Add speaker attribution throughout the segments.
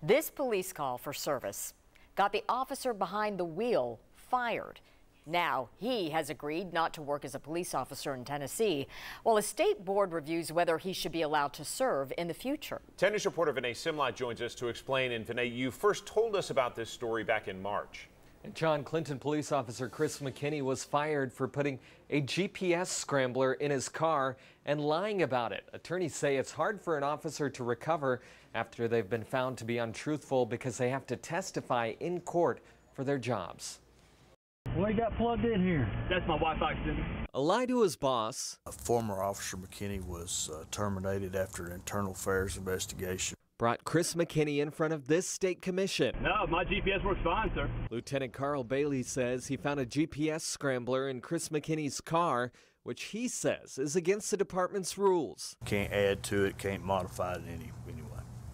Speaker 1: This police call for service got the officer behind the wheel fired. Now he has agreed not to work as a police officer in Tennessee, while a state board reviews whether he should be allowed to serve in the future.
Speaker 2: 10 News reporter Vinay Simlot joins us to explain. And Vinay, you first told us about this story back in March.
Speaker 3: And John, Clinton police officer Chris McKinney was fired for putting a GPS scrambler in his car and lying about it. Attorneys say it's hard for an officer to recover after they've been found to be untruthful because they have to testify in court for their jobs.
Speaker 4: What you got plugged in here?
Speaker 5: That's my Wi-Fi extender.
Speaker 3: A lie to his boss.
Speaker 6: Former Officer McKinney was terminated after an internal affairs investigation.
Speaker 3: Brought Chris McKinney in front of this state commission.
Speaker 5: No, my GPS works fine, sir.
Speaker 3: Lieutenant Carl Bailey says he found a GPS scrambler in Chris McKinney's car, which he says is against the department's rules.
Speaker 6: Can't add to it, can't modify it anyway.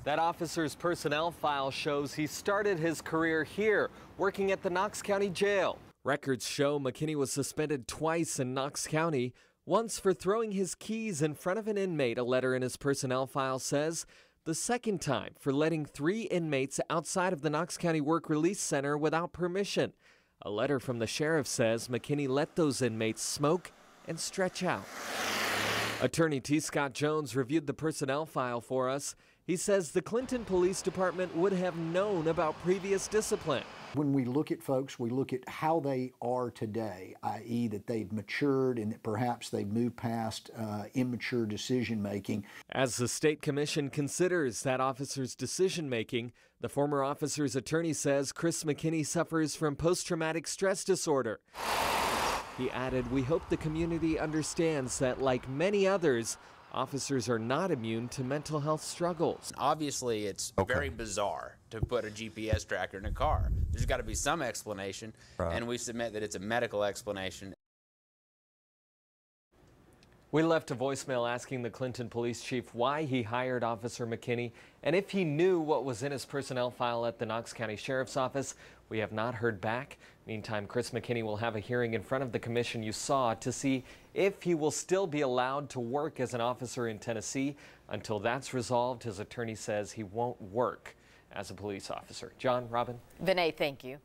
Speaker 3: That officer's personnel file shows he started his career here, working at the Knox County Jail. Records show McKinney was suspended twice in Knox County, once for throwing his keys in front of an inmate, a letter in his personnel file says. The second time for letting 3 inmates outside of the Knox County Work Release Center without permission. A letter from the sheriff says McKinney let those inmates smoke and stretch out. Attorney T. Scott Jones reviewed the personnel file for us. He says the Clinton Police Department would have known about previous discipline.
Speaker 7: When we look at folks, we look at how they are today, i.e. that they've matured and that perhaps they've moved past immature decision-making.
Speaker 3: As the state commission considers that officer's decision-making, the former officer's attorney says Chris McKinney suffers from post-traumatic stress disorder. He added, "We hope the community understands that, like many others, officers are not immune to mental health struggles."
Speaker 8: Obviously, it's very bizarre to put a GPS tracker in a car. There's got to be some explanation, and we submit that it's a medical explanation.
Speaker 3: We left a voicemail asking the Clinton police chief why he hired Officer McKinney and if he knew what was in his personnel file at the Knox County Sheriff's Office. We have not heard back. Meantime, Chris McKinney will have a hearing in front of the commission you saw to see if he will still be allowed to work as an officer in Tennessee. Until that's resolved, his attorney says he won't work as a police officer. John, Robin?
Speaker 1: Vinay, thank you.